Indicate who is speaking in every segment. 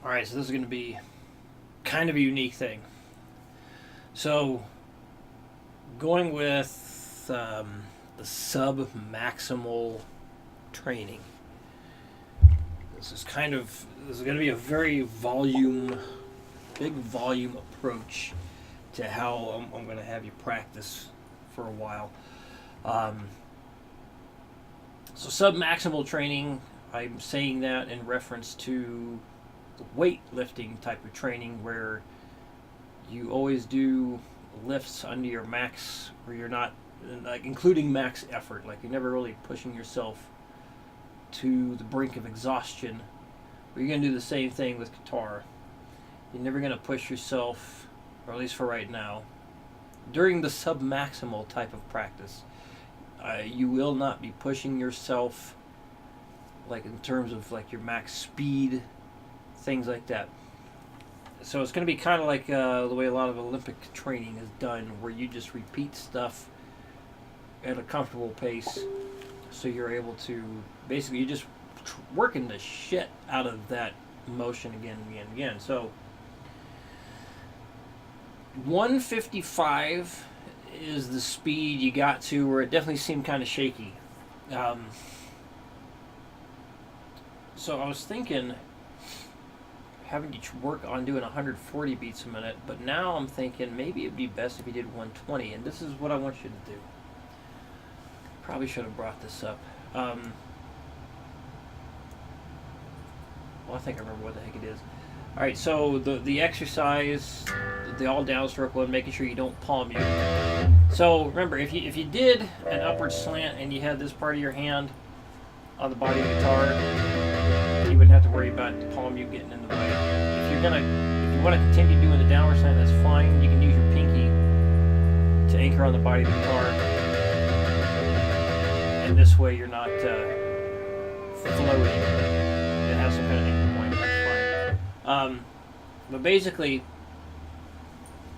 Speaker 1: Alright, so this is going to be kind of a unique thing. So, going with the sub-maximal training. This is going to be a big volume approach to how I'm going to have you practice for a while. Um, so, sub-maximal training, I'm saying that in reference to the weightlifting type of training where you always do lifts under your max, where you're not like including max effort, like you're never really pushing yourself to the brink of exhaustion. But you're going to do the same thing with guitar. You're never going to push yourself, or at least for right now, during the sub-maximal type of practice. You will not be pushing yourself like in terms of like your max speed, things like that. So it's going to be kind of like the way a lot of Olympic training is done, where you just repeat stuff at a comfortable pace, so you're able to basically you're just working the shit out of that motion again and again and again. So 155 is the speed you got to where it definitely seemed kind of shaky. So I was thinking having you work on doing 140 beats a minute, but now I'm thinking maybe it'd be best if you did 120, and this is what I want you to do. Probably should have brought this up. Well, I think I remember what the heck it is. All right, so the exercise, the all downstroke one, making sure you don't palm mute. So remember, if you did an upward slant and you had this part of your hand on the body of the guitar, you wouldn't have to worry about the palm mute getting in the way. If you want to continue doing the downward slant, that's fine. You can use your pinky to anchor on the body of the guitar, and this way you're not floating. It has some kind of anchor point. That's fine. But basically,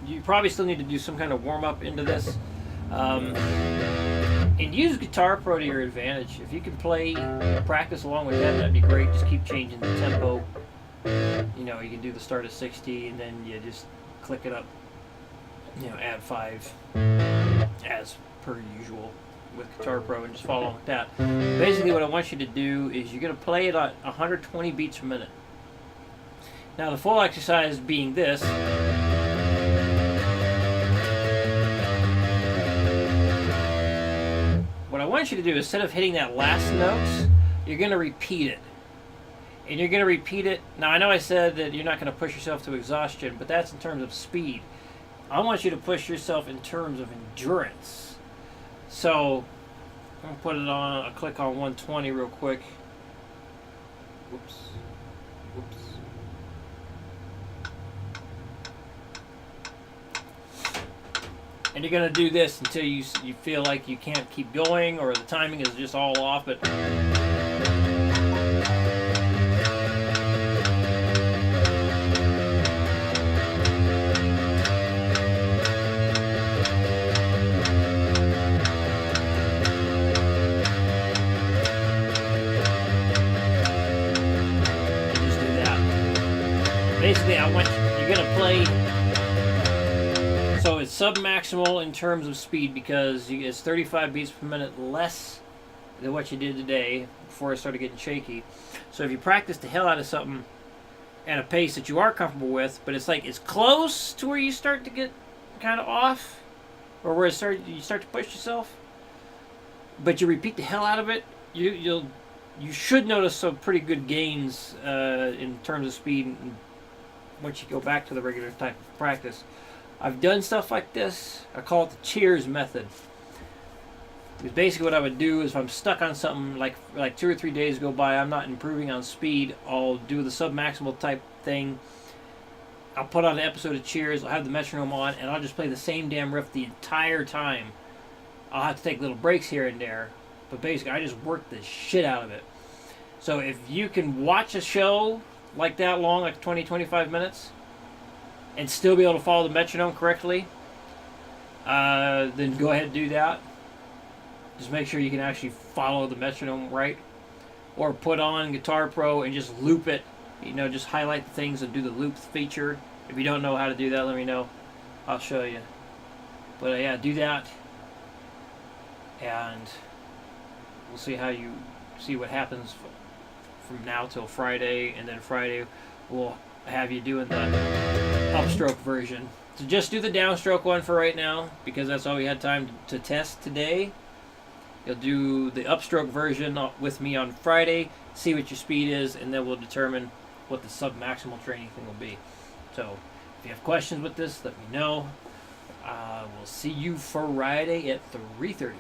Speaker 1: you probably still need to do some kind of warm up into this. And use Guitar Pro to your advantage. If you can practice along with that, that'd be great. Just keep changing the tempo. You know, you can do the start at 60 and then you just click it up. You know, add 5 as per usual with Guitar Pro and just follow on with that. Basically, what I want you to do is you're going to play it at 120 beats a minute. Now, the full exercise being this. What I want you to do is, instead of hitting that last note, you're going to repeat it. And you're going to repeat it. Now, I know I said that you're not going to push yourself to exhaustion, but that's in terms of speed. I want you to push yourself in terms of endurance. So, I'm going to put it on, I'll click on 120 real quick. Whoops. And you're going to do this until you feel like you can't keep going or the timing is just all off. But just do that. Basically, you're going to play. So it's sub-maximal in terms of speed because it's 35 beats per minute less than what you did today before it started getting shaky. So if you practice the hell out of something at a pace that you are comfortable with, but it's like it's close to where you start to get kind of off, or where you start to push yourself, but you repeat the hell out of it, you should notice some pretty good gains in terms of speed once you go back to the regular type of practice. I've done stuff like this. I call it the cheers method. Because basically what I would do is if I'm stuck on something like 2 or 3 days go by, I'm not improving on speed, I'll do the sub-maximal type thing. I'll put on an episode of Cheers, I'll have the metronome on, and I'll just play the same damn riff the entire time. I'll have to take little breaks here and there, but basically I just work the shit out of it. So if you can watch a show like that long, like 20-25 minutes, and still be able to follow the metronome correctly, then go ahead and do that. Just make sure you can actually follow the metronome right. Or put on Guitar Pro and just loop it just highlight the things and do the loop feature. If you don't know how to do that, let me know. I'll show you. But yeah, do that, and we'll see what happens from now till Friday, and then Friday we'll have you doing the upstroke version. So just do the downstroke one for right now, because that's all we had time to test today. You'll do the upstroke version with me on Friday, see what your speed is, and then we'll determine what the sub-maximal training thing will be. So if you have questions with this, let me know. We'll see you Friday at 3:30.